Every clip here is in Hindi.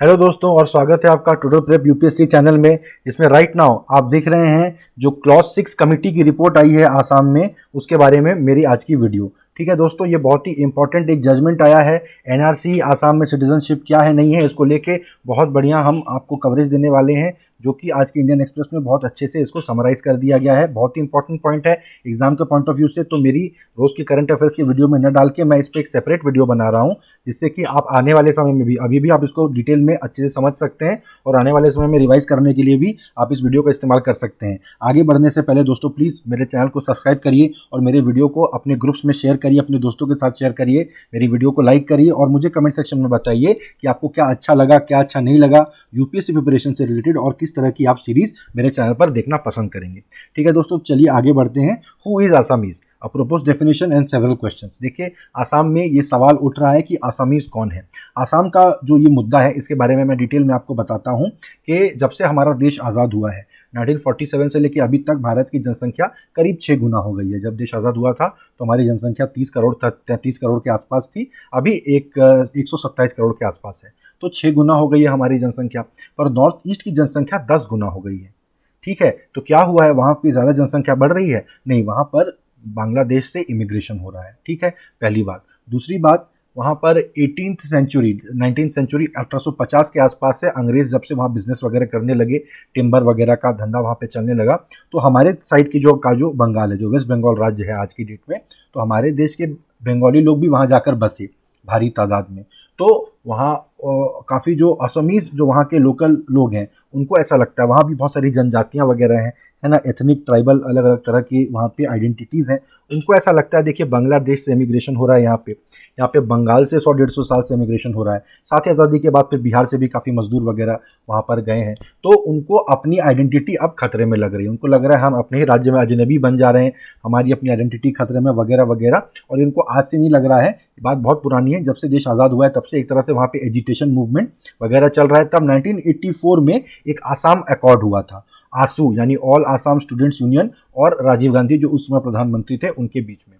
हेलो दोस्तों और स्वागत है आपका टोटल प्रेप यूपीएससी चैनल में, जिसमें राइट नाउ आप देख रहे हैं जो क्लॉज 6 कमेटी की रिपोर्ट आई है आसाम में, उसके बारे में मेरी आज की वीडियो। ठीक है दोस्तों, ये बहुत ही इंपॉर्टेंट एक जजमेंट आया है। एनआरसी आसाम में सिटीजनशिप क्या है नहीं है, इसको लेके बहुत बढ़िया हम आपको कवरेज देने वाले हैं, जो कि आज के इंडियन एक्सप्रेस में बहुत अच्छे से इसको समराइज कर दिया गया है। बहुत ही इंपॉर्टेंट पॉइंट है एग्जाम के पॉइंट ऑफ व्यू से, तो मेरी रोज की करंट अफेयर्स की वीडियो में न डाल के मैं इस पर एक सेपरेट वीडियो बना रहा हूँ, जिससे कि आप आने वाले समय में भी, अभी भी आप इसको डिटेल में अच्छे से समझ सकते हैं और आने वाले समय में रिवाइज करने के लिए भी आप इस वीडियो का इस्तेमाल कर सकते हैं। आगे बढ़ने से पहले दोस्तों प्लीज़ मेरे चैनल को सब्सक्राइब करिए और मेरे वीडियो को अपने ग्रुप्स में शेयर करिए, अपने दोस्तों के साथ शेयर करिए, मेरी वीडियो को लाइक करिए और मुझे कमेंट सेक्शन में बताइए कि आपको क्या अच्छा लगा, क्या अच्छा नहीं लगा यूपीएससी प्रिपरेशन से रिलेटेड, और किस तरह की आप सीरीज मेरे चैनल पर देखना पसंद करेंगे। ठीक है दोस्तों, चलिए आगे बढ़ते हैं। Who is Assamese, a proposed definition and several questions. देखिए, आसाम में ये सवाल उठ रहा है कि आसामीज कौन है। आसाम का जो ये मुद्दा है, इसके बारे में मैं डिटेल में आपको बताता हूँ कि जब से हमारा देश आज़ाद हुआ है 1947 से लेकर अभी तक भारत की जनसंख्या करीब 6 गुना हो गई है। जब देश आज़ाद हुआ था तो हमारी जनसंख्या 30 करोड़ 33 करोड़ के आसपास थी, अभी 127 करोड़ के आसपास है, तो 6 गुना हो गई है हमारी जनसंख्या। पर नॉर्थ ईस्ट की जनसंख्या 10 गुना हो गई है। ठीक है, तो क्या हुआ है, वहाँ की ज़्यादा जनसंख्या बढ़ रही है? नहीं, वहाँ पर बांग्लादेश से इमिग्रेशन हो रहा है। ठीक है, पहली बात। दूसरी बात, वहाँ पर 18th सेंचुरी 19th सेंचुरी 1850 के आसपास से अंग्रेज जब से वहाँ बिजनेस वगैरह करने लगे, टिम्बर वगैरह का धंधा वहाँ पे चलने लगा, तो हमारे साइड की जो बंगाल है, जो वेस्ट बंगाल राज्य है आज की डेट में, तो हमारे देश के बंगाली लोग भी वहाँ जाकर बसे भारी तादाद में। तो वहाँ काफ़ी जो असमीज जो वहाँ के लोकल लोग हैं, उनको ऐसा लगता है, वहाँ भी बहुत सारी जनजातियाँ वगैरह हैं, है ना, एथनिक ट्राइबल अलग अलग तरह की वहाँ पे आइडेंटिटीज़ हैं। उनको ऐसा लगता है, देखिए बांग्लादेश से इमिग्रेशन हो रहा है यहाँ पे बंगाल से 100-150 साल से इमिग्रेशन हो रहा है, साथ ही आज़ादी के बाद फिर बिहार से भी काफ़ी मजदूर वगैरह वहाँ पर गए हैं। तो उनको अपनी आइडेंटिटी अब खतरे में लग रही है, उनको लग रहा है हम अपने ही राज्य में अजनबी बन जा रहे हैं, हमारी अपनी आइडेंटिटी खतरे में वगैरह वगैरह। और इनको आज से नहीं लग रहा है, बात बहुत पुरानी है, जब से देश आज़ाद हुआ है तब से एक तरह से वहाँ पे एजिटेशन मूवमेंट वगैरह चल रहा है। तब 1984 में एक आसाम अकॉर्ड हुआ था, आसू यानी ऑल आसाम स्टूडेंट्स यूनियन और राजीव गांधी जो उस समय प्रधानमंत्री थे उनके बीच में।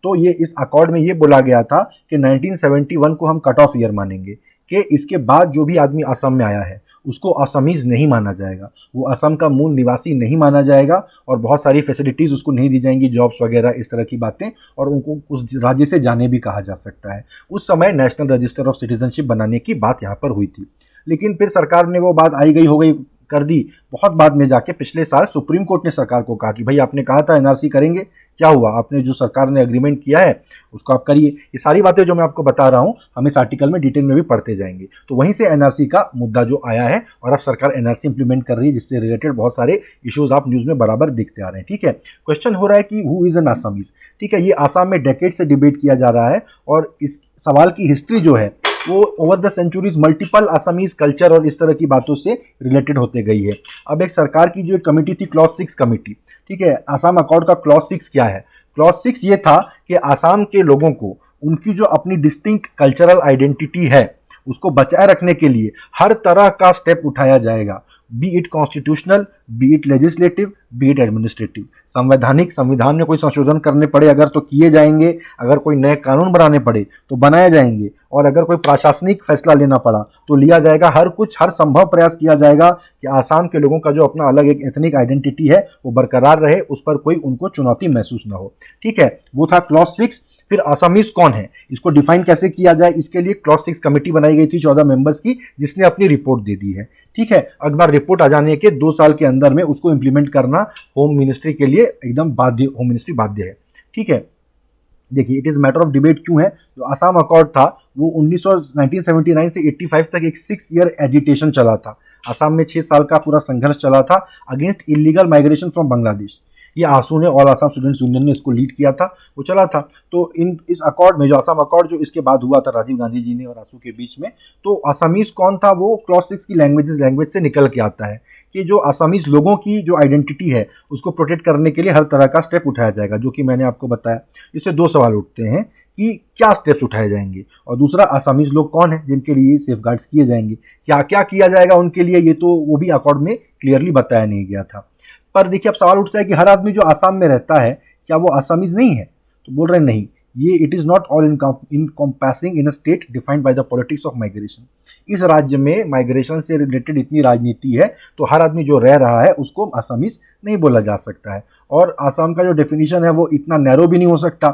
तो ये इस अकॉर्ड में ये बोला गया था कि 1971 को हम कट ऑफ ईयर मानेंगे, कि इसके बाद जो भी आदमी असम में आया है उसको असमीज नहीं माना जाएगा, वो असम का मूल निवासी नहीं माना जाएगा और बहुत सारी फैसिलिटीज़ उसको नहीं दी जाएंगी, जॉब्स वगैरह इस तरह की बातें, और उनको उस राज्य से जाने भी कहा जा सकता है। उस समय नेशनल रजिस्टर ऑफ सिटीजनशिप बनाने की बात यहाँ पर हुई थी, लेकिन फिर सरकार ने वो बात आई गई हो गई कर दी। बहुत बाद में जाके पिछले साल सुप्रीम कोर्ट ने सरकार को कहा कि भाई आपने कहा था एनआरसी करेंगे, क्या हुआ, आपने जो सरकार ने एग्रीमेंट किया है उसको आप करिए। ये सारी बातें जो मैं आपको बता रहा हूँ हम इस आर्टिकल में डिटेल में भी पढ़ते जाएंगे। तो वहीं से एनआरसी का मुद्दा जो आया है और अब सरकार एनआरसी इंप्लीमेंट कर रही है, जिससे रिलेटेड बहुत सारे इश्यूज आप न्यूज में बराबर दिखते आ रहे हैं। ठीक है, क्वेश्चन हो रहा है कि हु इज एन आसामीज। ठीक है, ये आसाम में डेकेड से डिबेट किया जा रहा है और इस सवाल की हिस्ट्री जो है वो over the centuries multiple Assamese culture और इस तरह की बातों से रिलेटेड होते गई है। अब एक सरकार की जो एक कमेटी थी, क्लॉज 6 कमेटी, ठीक है, आसाम अकॉर्ड का क्लॉज 6 क्या है? क्लॉज 6 ये था कि आसाम के लोगों को उनकी जो अपनी डिस्टिंक्ट कल्चरल आइडेंटिटी है उसको बचाए रखने के लिए हर तरह का स्टेप उठाया जाएगा, B it constitutional, B it legislative, B it administrative. संवैधानिक, संविधान में कोई संशोधन करने पड़े अगर तो किए जाएंगे, अगर कोई नए कानून बनाने पड़े तो बनाए जाएंगे, और अगर कोई प्रशासनिक फैसला लेना पड़ा तो लिया जाएगा। हर संभव प्रयास किया जाएगा कि आसाम के लोगों का जो अपना अलग एक एथनिक आइडेंटिटी है वो बरकरार रहे, उस पर कोई उनको चुनौती महसूस ना हो। ठीक है, वो था क्लॉज 6। फिर आसामीज कौन है, इसको डिफाइन कैसे किया जाए, इसके लिए क्लॉज 6 कमेटी बनाई गई थी 14 मेंबर्स की, जिसने अपनी रिपोर्ट दे दी है। ठीक है, अखबार रिपोर्ट आ जाने के 2 साल के अंदर में उसको इंप्लीमेंट करना होम मिनिस्ट्री के लिए एकदम बाध्य, होम मिनिस्ट्री बाध्य है। ठीक है, देखिए it is matter of debate क्यों है। जो आसाम अकॉर्ड था वो 1979 से 85 तक एक 6 ईयर एजिटेशन चला था। आसाम में 6 साल का पूरा संघर्ष चला था against illegal migration from Bangladesh. ये आसू ने, ऑल आसाम स्टूडेंट्स यूनियन ने इसको लीड किया था, वो चला था। तो इस अकॉर्ड में, जो आसाम अकॉर्ड जो इसके बाद हुआ था राजीव गांधी जी ने और आसू के बीच में, तो आसामीज कौन था, वो क्लॉज 6 की लैंग्वेज से निकल के आता है कि जो आसामीज लोगों की जो आइडेंटिटी है उसको प्रोटेक्ट करने के लिए हर तरह का स्टेप उठाया जाएगा, जो कि मैंने आपको बताया। इससे 2 सवाल उठते हैं कि क्या स्टेप्स उठाए जाएंगे, और दूसरा आसामीज लोग कौन है जिनके लिए सेफगार्ड्स किए जाएंगे, क्या क्या किया जाएगा उनके लिए, ये तो वो भी अकॉर्ड में क्लियरली बताया नहीं गया था। पर देखिए अब सवाल उठता है कि हर आदमी जो आसाम में रहता है क्या वो आसामीज नहीं है? तो बोल रहे हैं नहीं, ये it is not all encompassing in a state defined by the politics of migration. इस राज्य में माइग्रेशन से रिलेटेड इतनी राजनीति है तो हर आदमी जो रह रहा है उसको असमीज नहीं बोला जा सकता है। और आसाम का जो डेफिनेशन है वो इतना नैरो भी नहीं हो सकता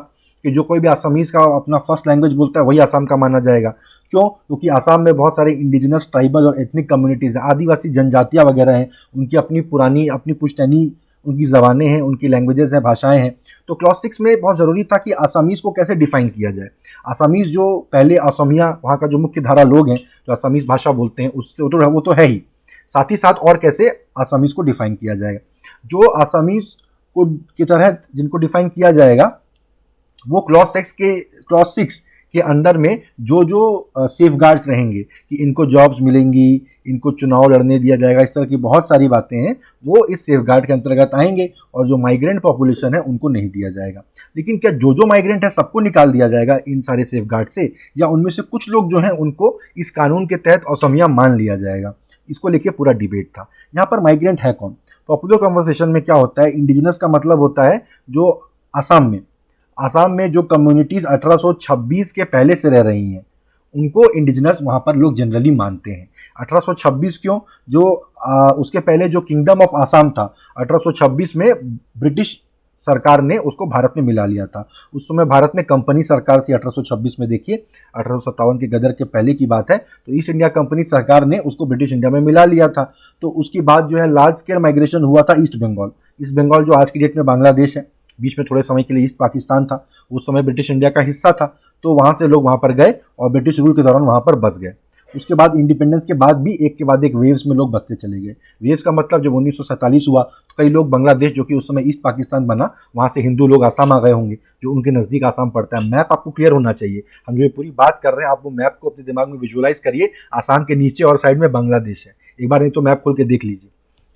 कि जो कोई भी असमीज का अपना फर्स्ट लैंग्वेज बोलता है वही आसाम का माना जाएगा। क्यों? क्योंकि आसाम में बहुत सारे इंडिजिनस ट्राइबल और एथनिक कम्युनिटीज़ हैं, आदिवासी जनजातियाँ वगैरह हैं, उनकी अपनी पुरानी अपनी पुश्तैनी उनकी ज़बानें हैं, उनकी लैंग्वेजेस हैं, भाषाएं हैं। तो क्लॉज 6 में बहुत ज़रूरी था कि आसामीज़ को कैसे डिफाइन किया जाए। आसामीज़ जो पहले असमिया वहाँ का जो मुख्य धारा लोग हैं जो आसामीज़ भाषा बोलते हैं उससे वो तो है ही, साथ ही साथ और कैसे आसामीज़ को डिफाइन किया जाएगा। जो आसामीज़ को की तरह जिनको डिफाइन किया जाएगा वो क्लॉज 6 के अंदर में जो जो सेफ गार्ड्स रहेंगे कि इनको जॉब्स मिलेंगी, इनको चुनाव लड़ने दिया जाएगा, इस तरह की बहुत सारी बातें हैं वो इस सेफ गार्ड के अंतर्गत आएंगे। और जो माइग्रेंट पॉपुलेशन है उनको नहीं दिया जाएगा। लेकिन क्या जो माइग्रेंट है सबको निकाल दिया जाएगा इन सारे सेफ गार्ड से, या उनमें से कुछ लोग जो हैं उनको इस कानून के तहत असमिया मान लिया जाएगा? इसको लेके पूरा डिबेट था। यहाँ पर माइग्रेंट है कौन? पॉपुलर कन्वर्सेशन में क्या होता है, इंडिजिनस का मतलब होता है जो आसाम में जो कम्युनिटीज़ 1826 के पहले से रह रही हैं उनको इंडिजिनस वहाँ पर लोग जनरली मानते हैं। 1826 क्यों? जो उसके पहले जो किंगडम ऑफ आसाम था 1826 में ब्रिटिश सरकार ने उसको भारत में मिला लिया था। उस समय भारत में कंपनी सरकार थी 1826 में, देखिए 1857 के गदर के पहले की बात है। तो ईस्ट इंडिया कंपनी सरकार ने उसको ब्रिटिश इंडिया में मिला लिया था। तो उसके बाद जो है लार्ज स्केल माइग्रेशन हुआ था ईस्ट बंगाल जो आज की डेट में बांग्लादेश है, बीच में थोड़े समय के लिए ईस्ट पाकिस्तान था, उस समय ब्रिटिश इंडिया का हिस्सा था। तो वहाँ से लोग वहाँ पर गए और ब्रिटिश रूल के दौरान वहाँ पर बस गए। उसके बाद इंडिपेंडेंस के बाद भी एक के बाद एक वेव्स में लोग बसते चले गए। वेव्स का मतलब जब 1947 हुआ तो कई लोग बांग्लादेश जो कि उस समय ईस्ट पाकिस्तान बना वहाँ से हिंदू लोग आसाम आ गए होंगे, जो उनके नज़दीक आसाम पड़ता है। मैप आपको क्लियर होना चाहिए, हम जो ये पूरी बात कर रहे हैं आप वो मैप को अपने दिमाग में विजुअलाइज करिए। आसाम के नीचे और साइड में बांग्लादेश है, एक बार नहीं तो मैप खोल के देख लीजिए,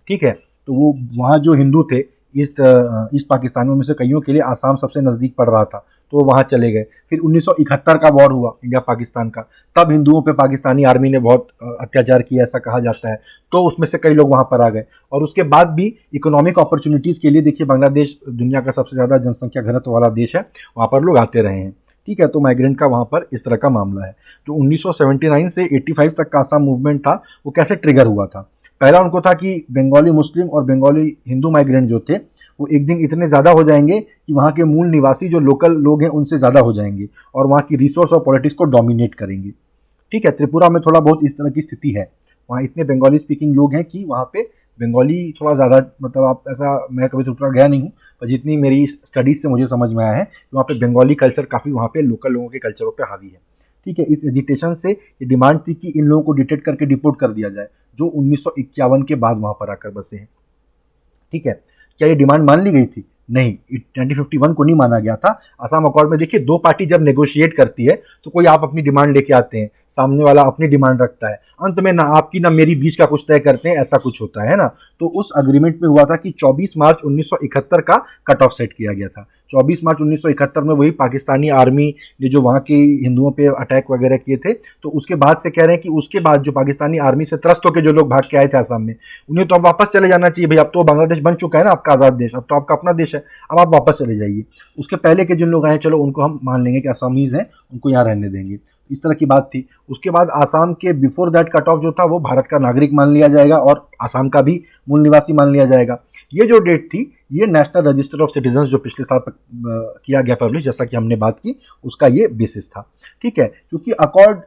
ठीक है। तो वो वहाँ जो हिंदू थे ईस्ट पाकिस्तान में से कईयों के लिए आसाम सबसे नज़दीक पड़ रहा था, तो वो वहाँ चले गए। फिर 1971 का वॉर हुआ इंडिया पाकिस्तान का, तब हिंदुओं पे पाकिस्तानी आर्मी ने बहुत अत्याचार किया ऐसा कहा जाता है, तो उसमें से कई लोग वहाँ पर आ गए। और उसके बाद भी इकोनॉमिक अपॉर्चुनिटीज़ के लिए देखिए बांग्लादेश दुनिया का सबसे ज़्यादा जनसंख्या घनत्व वाला देश है, वहाँ पर लोग आते रहे हैं, ठीक है। तो माइग्रेंट का वहाँ पर इस तरह का मामला है। जो 1979 से 85 तक का आसाम मूवमेंट था वो कैसे ट्रिगर हुआ था? पहला उनको था कि बंगाली मुस्लिम और बंगाली हिंदू माइग्रेंट जो थे वो एक दिन इतने ज़्यादा हो जाएंगे कि वहाँ के मूल निवासी जो लोकल लोग हैं उनसे ज़्यादा हो जाएंगे और वहाँ की रिसोर्स और पॉलिटिक्स को डोमिनेट करेंगे, ठीक है। त्रिपुरा में थोड़ा बहुत इस तरह की स्थिति है, वहाँ इतने बंगाली स्पीकिंग लोग हैं कि वहाँ पे बंगाली थोड़ा ज़्यादा, मतलब आप ऐसा, मैं कभी त्रिपुरा गया नहीं हूँ पर जितनी मेरी स्टडीज़ से मुझे समझ में आया है वहाँ पे बंगाली कल्चर काफ़ी वहाँ पे लोकल लोगों के कल्चरों पे हावी है, ठीक है। इस एजिटेशन से ये डिमांड थी कि इन लोगों को डिटेक्ट करके डिपोर्ट कर दिया जाए जो 1951 के बाद वहाँ पर आकर बसे हैं, ठीक है। क्या ये डिमांड मान ली गई थी? नहीं, 1951 को नहीं माना गया था। आसाम अकॉर्ड में देखिए दो पार्टी जब नेगोशिएट करती है तो कोई आप अपनी डिमांड लेके आते हैं, सामने वाला अपनी डिमांड रखता है, अंत में ना आपकी ना मेरी बीच का कुछ तय करते हैं, ऐसा कुछ होता है ना। तो उस अग्रीमेंट में हुआ था कि 24 मार्च 1971 का कट ऑफ सेट किया गया था। 24 मार्च 1971 में वही पाकिस्तानी आर्मी ने जो वहाँ के हिंदुओं पे अटैक वगैरह किए थे, तो उसके बाद से कह रहे हैं कि उसके बाद जो पाकिस्तानी आर्मी से त्रस्त होकर जो लोग भाग के आए थे आसाम में, उन्हें तो अब वापस चले जाना चाहिए भाई, अब तो बांग्लादेश बन चुका है ना आपका आज़ाद देश, अब तो आपका अपना देश है, अब आप वापस चले जाइए। उसके पहले के जिन लोग आए चलो उनको हम मान लेंगे कि आसामीज़ हैं, उनको यहाँ रहने देंगे, इस तरह की बात थी। उसके बाद आसाम के बिफोर दैट कट ऑफ जो था वो भारत का नागरिक मान लिया जाएगा और आसाम का भी मूल निवासी मान लिया जाएगा। ये जो डेट थी ये नेशनल रजिस्टर ऑफ सिटीजन जो पिछले साल किया गया पब्लिश, जैसा कि हमने बात की, उसका ये बेसिस था, ठीक है। क्योंकि अकॉर्ड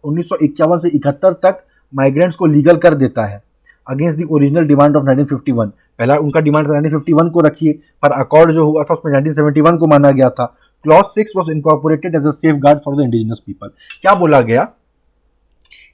1951 से 71 तक माइग्रेंट्स को लीगल कर देता है against the original demand of 1951। पहला उनका डिमांड 1951 को रखिए, पर अकॉर्ड जो हुआ था उसमें 1971 को माना गया था। Clause 6 was incorporated as a safeguard for the indigenous people। क्या बोला गया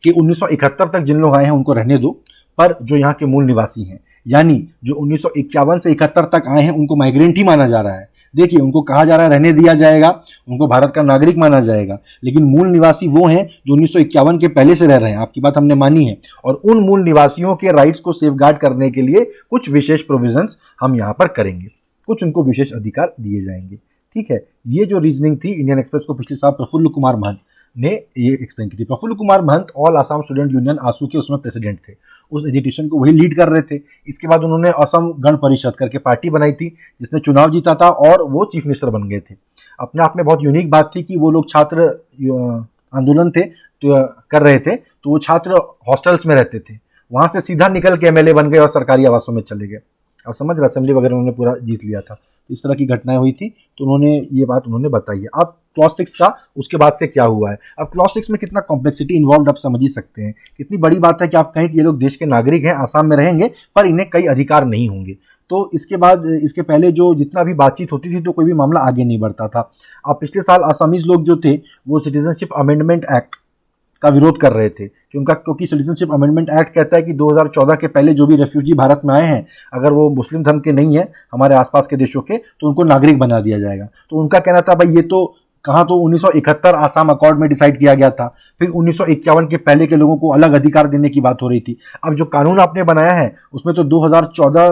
कि 1971 तक जिन लोग आए हैं उनको रहने दो, पर जो यहाँ के मूल निवासी हैं, यानी जो 1951 से 71 तक आए हैं उनको माइग्रेंट ही माना जा रहा है। देखिए उनको कहा जा रहा है रहने दिया जाएगा, उनको भारत का नागरिक माना जाएगा, लेकिन मूल निवासी वो हैं जो 1951 के पहले से रह रहे हैं। आपकी बात हमने मानी है, और उन मूल निवासियों के राइट्स को सेफगार्ड करने के लिए कुछ विशेष प्रोविजंस हम यहाँ पर करेंगे, कुछ उनको विशेष अधिकार दिए जाएंगे, ठीक है। ये जो रीजनिंग थी इंडियन एक्सप्रेस को पिछले साल प्रफुल्ल कुमार महंत ने ये एक्सप्लेन की थी। प्रफुल्ल कुमार महंत ऑल आसाम स्टूडेंट यूनियन आसू के उसमें प्रेसिडेंट थे। उस एजिटेशन को वही लीड कर रहे थे। इसके बाद उन्होंने असम गण परिषद करके पार्टी बनाई थी जिसने चुनाव जीता था और वो चीफ मिनिस्टर बन गए थे। अपने आप में बहुत यूनिक बात थी कि वो लोग छात्र आंदोलन थे तो कर रहे थे, तो वो छात्र हॉस्टल्स में रहते थे, वहां से सीधा निकल के एमएलए बन गए और सरकारी आवासों में चले गए। अब समझ रहे, असेंबली वगैरह उन्होंने पूरा जीत लिया था। तो इस तरह की घटनाएं हुई थी, तो उन्होंने ये बात उन्होंने बताई है। अब क्लॉज 6 का उसके बाद से क्या हुआ है, अब क्लॉज 6 में कितना कॉम्प्लेक्सिटी इन्वॉल्व आप समझ ही सकते हैं। कितनी बड़ी बात है कि आप कहें कि ये लोग देश के नागरिक हैं, आसाम में रहेंगे, पर इन्हें कई अधिकार नहीं होंगे। तो इसके बाद इसके पहले जो जितना भी बातचीत होती थी तो कोई भी मामला आगे नहीं बढ़ता था। अब पिछले साल आसामीज लोग जो थे वो सिटीजनशिप अमेंडमेंट एक्ट का विरोध कर रहे थे क्योंकि सिटीजनशिप अमेंडमेंट एक्ट कहता है कि 2014 के पहले जो भी रेफ्यूजी भारत में आए हैं, अगर वो मुस्लिम धर्म के नहीं है हमारे आसपास के देशों के, तो उनको नागरिक बना दिया जाएगा। तो उनका कहना था भाई ये तो कहाँ, तो 1971 आसाम अकॉर्ड में डिसाइड किया गया था, फिर 1951 के पहले के लोगों को अलग अधिकार देने की बात हो रही थी। अब जो कानून आपने बनाया है उसमें तो 2014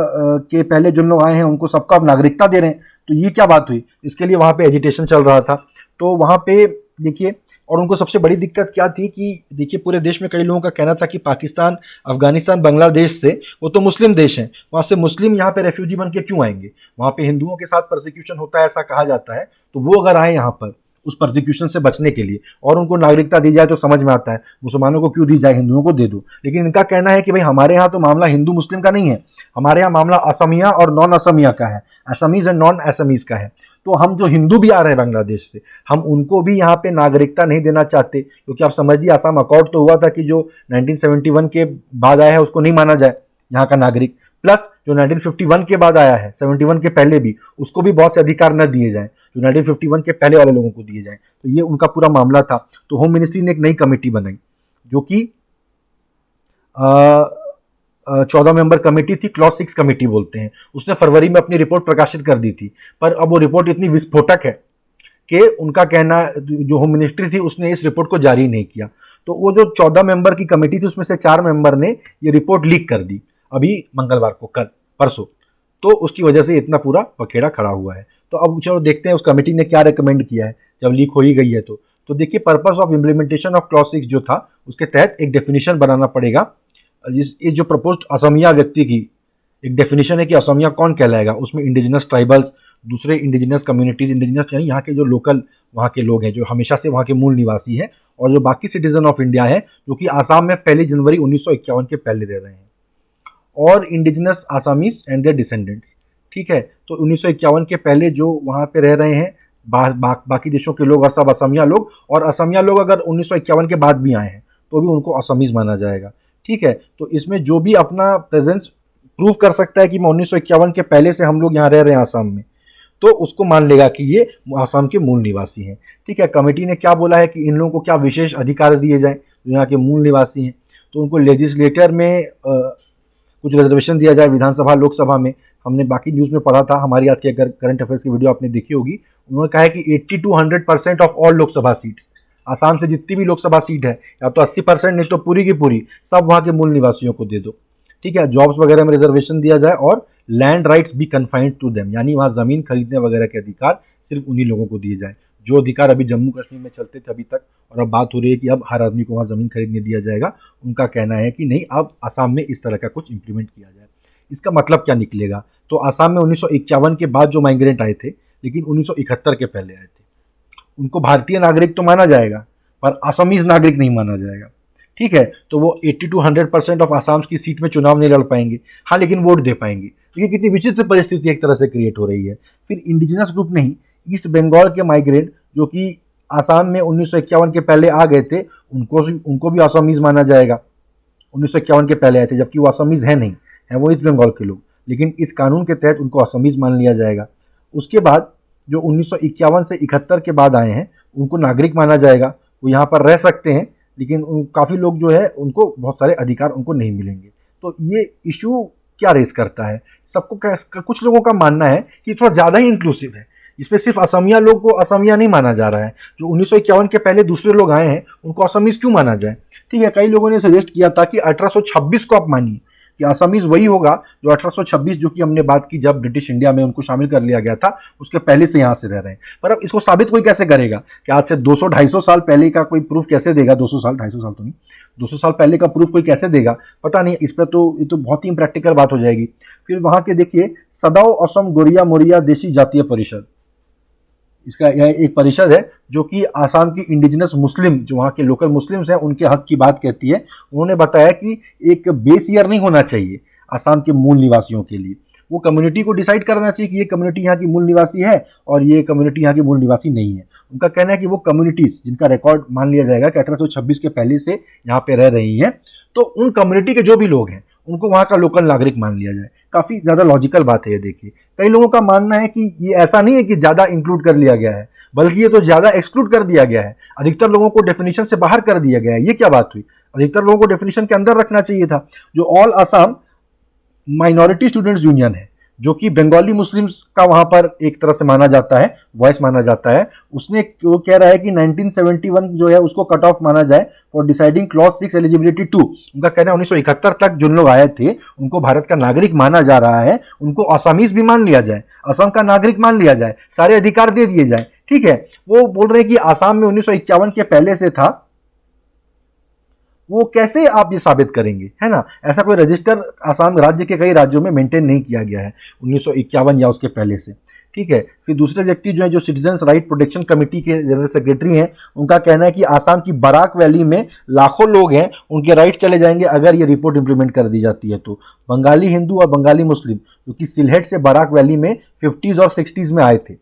के पहले जो लोग आए हैं उनको सबका आप नागरिकता दे रहे हैं, तो ये क्या बात हुई। इसके लिए वहाँ पे एजिटेशन चल रहा था। तो वहाँ पे देखिए, और उनको सबसे बड़ी दिक्कत क्या थी कि देखिए पूरे देश में कई लोगों का कहना था कि पाकिस्तान, अफगानिस्तान, बांग्लादेश से, वो तो मुस्लिम देश हैं, वहाँ से मुस्लिम यहाँ पे रेफ्यूजी बन के क्यों आएंगे, वहाँ पे हिंदुओं के साथ प्रोसिक्यूशन होता है ऐसा कहा जाता है, तो वो अगर आए यहाँ पर उस प्रोसिक्यूशन से बचने के लिए और उनको नागरिकता दी जाए तो समझ में आता है, मुसलमानों को क्यों दी जाए, हिंदुओं को दे दो। लेकिन इनका कहना है कि भाई हमारे यहाँ तो मामला हिंदू मुस्लिम का नहीं है, हमारे यहाँ मामला असमिया और नॉन असमिया का है, असमीज एंड नॉन असमीज का है। तो हम जो हिंदू भी आ रहे हैं बांग्लादेश से, हम उनको भी यहाँ पे नागरिकता नहीं देना चाहते, क्योंकि आप समझिए आसाम अकॉर्ड तो हुआ था कि जो 1971 के बाद आया है उसको नहीं माना जाए यहाँ का नागरिक, प्लस जो 1951 के बाद आया है, 71 के पहले भी, उसको भी बहुत से अधिकार न दिए जाए जो 1951 के पहले वाले लोगों को दिए जाए। तो ये उनका पूरा मामला था। तो होम मिनिस्ट्री ने एक नई कमेटी बनाई जो कि 14 मेंबर कमेटी थी, क्लॉज 6 कमेटी बोलते हैं। उसने फरवरी में अपनी रिपोर्ट प्रकाशित कर दी थी, पर अब वो रिपोर्ट इतनी विस्फोटक है कि उनका कहना, जो होम मिनिस्ट्री थी उसने इस रिपोर्ट को जारी नहीं किया। तो वो जो 14 मेंबर की कमेटी थी उसमें से 4 मेंबर ने ये रिपोर्ट लीक कर दी अभी मंगलवार को, कल परसों। तो उसकी वजह से इतना पूरा पखेड़ा खड़ा हुआ है। तो अब चलो देखते हैं उस कमेटी ने क्या रिकमेंड किया है जब लीक हो ही गई है। तो देखिए, purpose of implementation of clause 6 जो था उसके तहत एक डेफिनेशन बनाना पड़ेगा। ये जो प्रपोज्ड असमिया व्यक्ति की एक डेफिनेशन है कि असमिया कौन कहलाएगा, उसमें इंडिजिनस ट्राइबल्स, दूसरे इंडिजिनस कम्युनिटीज, इंडिजिनस यानी यहाँ के जो लोकल वहाँ के लोग हैं जो हमेशा से वहाँ के मूल निवासी हैं, और जो बाकी सिटीजन ऑफ इंडिया है जो कि आसाम में 1 जनवरी 1951 के पहले रह रहे हैं, और indigenous Assamese and their descendants. ठीक है, तो 1951 के पहले जो वहाँ पे रह रहे हैं बाकी देशों के लोग और सब असमिया लोग, और असमिया लोग अगर 1951 के बाद भी आए हैं तो भी उनको असमीज माना जाएगा। ठीक है, तो इसमें जो भी अपना प्रेजेंस प्रूव कर सकता है कि 1951 के पहले से हम लोग यहाँ रह रहे हैं आसाम में, तो उसको मान लेगा कि ये आसाम के मूल निवासी हैं। ठीक है, कमेटी ने क्या बोला है कि इन लोगों को क्या विशेष अधिकार दिए जाएं जो यहाँ के मूल निवासी हैं, तो उनको लेजिस्लेटर में कुछ रिजर्वेशन दिया जाए, विधानसभा लोकसभा में। हमने बाकी न्यूज़ में पढ़ा था, हमारी आज की अगर करंट अफेयर्स की वीडियो आपने देखी होगी, उन्होंने कहा है कि 80 to 100% of all Lok Sabha seats, Assam से जितनी भी लोकसभा सीट है, या तो 80% नहीं तो पूरी की पूरी सब वहाँ के मूल निवासियों को दे दो। ठीक है, जॉब्स वगैरह में रिजर्वेशन दिया जाए, और लैंड राइट्स भी कन्फाइंड टू देम, यानी वहाँ ज़मीन खरीदने वगैरह के अधिकार सिर्फ उन्हीं लोगों को दिए जाए जो अधिकार अभी जम्मू कश्मीर में चलते थे अभी तक, और अब बात हो रही है कि अब हर आदमी को वहाँ ज़मीन खरीदने दिया जाएगा। उनका कहना है कि नहीं, अब आसाम में इस तरह का कुछ इंप्लीमेंट किया जाए। इसका मतलब क्या निकलेगा, तो आसाम में 1951 के बाद जो माइग्रेंट आए थे, लेकिन 1971 के पहले आए थे, उनको भारतीय नागरिक तो माना जाएगा पर असमीज नागरिक नहीं माना जाएगा। ठीक है, तो वो 80 to 100% ऑफ आसाम की सीट में चुनाव नहीं लड़ पाएंगे, हाँ लेकिन वोट दे पाएंगे। तो ये कितनी विचित्र परिस्थिति एक तरह से क्रिएट हो रही है। फिर इंडिजिनस ग्रुप नहीं, ईस्ट बंगाल के माइग्रेंट जो कि आसाम में 1951 के पहले आ गए थे, उनको भी असमीज माना जाएगा। 1951 के पहले आए थे, जबकि वो असमीज है नहीं, है वो ईस्ट बंगाल के लोग, लेकिन इस कानून के तहत उनको असमीज मान लिया जाएगा। उसके बाद जो 1951 से 71 के बाद आए हैं उनको नागरिक माना जाएगा, वो यहाँ पर रह सकते हैं, लेकिन काफ़ी लोग जो है उनको बहुत सारे अधिकार उनको नहीं मिलेंगे। तो ये इशू क्या रेस करता है, सबको कुछ लोगों का मानना है कि थोड़ा ज़्यादा ही इंक्लूसिव है, इसमें सिर्फ असमिया लोग को असमिया नहीं माना जा रहा है, जो 1951 के पहले दूसरे लोग आए हैं उनको असमीज क्यों माना जाए। ठीक है, कई लोगों ने सजेस्ट किया था कि 1826 को आप मानिए कि आसामीज वही होगा जो 1826 जो कि हमने बात की जब ब्रिटिश इंडिया में उनको शामिल कर लिया गया था उसके पहले से यहाँ से रह रहे हैं। पर अब इसको साबित कोई कैसे करेगा कि आज से 200-250 साल पहले का कोई प्रूफ कैसे देगा? 200 साल 250 साल तो नहीं, 200 साल पहले का प्रूफ कोई कैसे देगा? पता नहीं। इस पर तो ये तो बहुत ही इम्प्रैक्टिकल बात हो जाएगी। फिर वहां के देखिए सदाओ असम गोरिया मोरिया देशी जातीय परिषद, इसका यह एक परिषद है जो कि आसाम की इंडिजिनस मुस्लिम जो वहाँ के लोकल मुस्लिम्स हैं उनके हक की बात कहती है। उन्होंने बताया कि एक बेस ईयर नहीं होना चाहिए आसाम के मूल निवासियों के लिए, वो कम्युनिटी को डिसाइड करना चाहिए कि ये कम्युनिटी यहाँ की मूल निवासी है और ये कम्युनिटी यहाँ की मूल निवासी नहीं है। उनका कहना है कि वो कम्युनिटीज जिनका रिकॉर्ड मान लिया जाएगा कि 1826 के पहले से यहाँ पे रह रही हैं, तो उन कम्युनिटी के जो भी लोग हैं उनको वहाँ का लोकल नागरिक मान लिया जाए। काफी ज्यादा लॉजिकल बात है ये। देखिए कई लोगों का मानना है कि ये ऐसा नहीं है कि ज्यादा इंक्लूड कर लिया गया है, बल्कि ये तो ज्यादा एक्सक्लूड कर दिया गया है। अधिकतर लोगों को डेफिनेशन से बाहर कर दिया गया है। ये क्या बात हुई? अधिकतर लोगों को डेफिनेशन के अंदर रखना चाहिए था। जो all Assam minority students union है जो कि बंगाली मुस्लिम्स का वहां पर एक तरह से माना जाता है, वॉइस माना जाता है, उसने वो कह रहा है कि 1971 जो है उसको कट ऑफ माना जाए फॉर डिसाइडिंग क्लॉज 6 एलिजिबिलिटी 2। उनका कहना है 1971 तक जिन लोग आए थे उनको भारत का नागरिक माना जा रहा है, उनको आसामीज भी मान लिया जाए, असम का नागरिक मान लिया जाए, सारे अधिकार दे दिए जाए। ठीक है, वो बोल रहे हैं कि आसाम में 1951 के पहले से था, वो कैसे आप ये साबित करेंगे, है ना? ऐसा कोई रजिस्टर आसाम राज्य के कई राज्यों में मेंटेन नहीं किया गया है 1951 या उसके पहले से। ठीक है, फिर दूसरे व्यक्ति जो है जो सिटीजन्स राइट प्रोटेक्शन कमेटी के जनरल सेक्रेटरी हैं, उनका कहना है कि आसाम की बराक वैली में लाखों लोग हैं, उनके राइट चले जाएंगे अगर ये रिपोर्ट इंप्लीमेंट कर दी जाती है तो। बंगाली हिंदू और बंगाली मुस्लिम जो कि सिलहेट से बराक वैली में 50s और 60s में आए थे,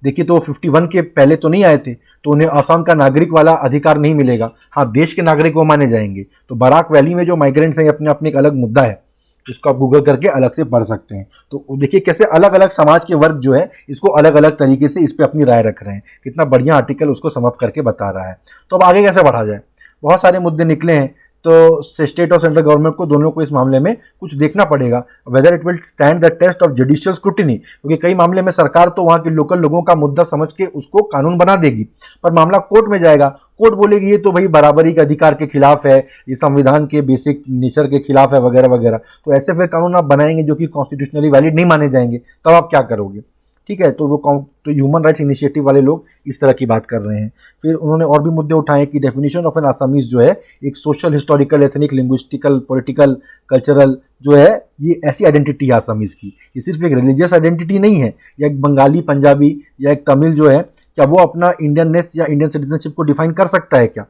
देखिए तो 51 के पहले तो नहीं आए थे, तो उन्हें असम का नागरिक वाला अधिकार नहीं मिलेगा। हाँ, देश के नागरिक वो माने जाएंगे। तो बराक वैली में जो माइग्रेंट्स हैं अपने अपने एक अलग मुद्दा है, इसको आप गूगल करके अलग से पढ़ सकते हैं। तो देखिए कैसे अलग अलग समाज के वर्ग जो है इसको अलग अलग तरीके से इस पर अपनी राय रख रहे हैं। कितना बढ़िया आर्टिकल उसको समअप करके बता रहा है। तो अब आगे कैसे बढ़ा जाए? बहुत सारे मुद्दे निकले हैं, तो स्टेट और सेंट्रल गवर्नमेंट को दोनों को इस मामले में कुछ देखना पड़ेगा, whether it will stand the test of judicial scrutiny. क्योंकि कई मामले में सरकार तो वहां के लोकल लोगों का मुद्दा समझ के उसको कानून बना देगी, पर मामला कोर्ट में जाएगा, कोर्ट बोलेगी ये तो भाई बराबरी के अधिकार के खिलाफ है, ये संविधान के बेसिक नेचर के खिलाफ है वगैरह वगैरह। तो ऐसे फिर कानून आप बनाएंगे जो कि कॉन्स्टिट्यूशनली वैलिड नहीं माने जाएंगे, तब आप क्या करोगे? ठीक है, तो ह्यूमन राइट्स इनिशिएटिव वाले लोग इस तरह की बात कर रहे हैं। फिर उन्होंने और भी मुद्दे उठाए कि डेफिनेशन ऑफ एन आसामीज जो है एक social, historical, ethnic, linguistical, political, cultural जो है ये ऐसी आइडेंटिटी है आसामीज की, ये सिर्फ एक रिलीजियस आइडेंटिटी नहीं है। या एक बंगाली, पंजाबी या एक तमिल जो है, क्या वो अपना इंडियननेस या इंडियन सिटीजनशिप को डिफाइन कर सकता है क्या?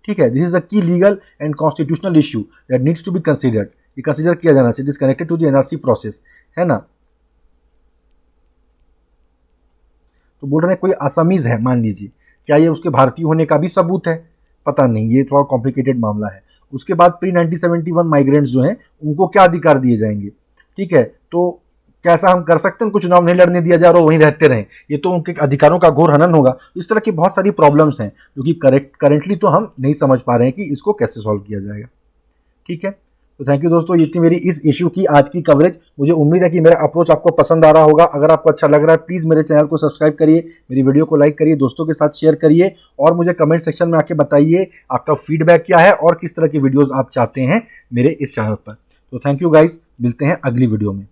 ठीक है, this is a key legal and constitutional issue that needs to be considered. ये कंसिडर किया जाना चाहिए, this connected to the NRC process, है ना? तो बोल रहे हैं कोई आसामीज है मान लीजिए, क्या ये उसके भारतीय होने का भी सबूत है? पता नहीं, ये थोड़ा कॉम्प्लिकेटेड मामला है। उसके बाद प्री 1971 माइग्रेंट्स जो हैं उनको क्या अधिकार दिए जाएंगे? ठीक है, तो क्या ऐसा हम कर सकते हैं उनको चुनाव नहीं लड़ने दिया जाए और वहीं रहते रहें? ये तो उनके अधिकारों का घोर हनन होगा। इस तरह की बहुत सारी प्रॉब्लम्स हैं जो कि करेंटली तो हम नहीं समझ पा रहे हैं कि इसको कैसे सॉल्व किया जाएगा। ठीक है, तो थैंक यू दोस्तों, ये थी मेरी इस इशू की आज की कवरेज। मुझे उम्मीद है कि मेरा अप्रोच आपको पसंद आ रहा होगा। अगर आपको अच्छा लग रहा है प्लीज़ मेरे चैनल को सब्सक्राइब करिए, मेरी वीडियो को लाइक करिए, दोस्तों के साथ शेयर करिए और मुझे कमेंट सेक्शन में आके बताइए आपका फीडबैक क्या है और किस तरह की वीडियोज़ आप चाहते हैं मेरे इस चैनल पर। तो थैंक यू गाइज, मिलते हैं अगली वीडियो में।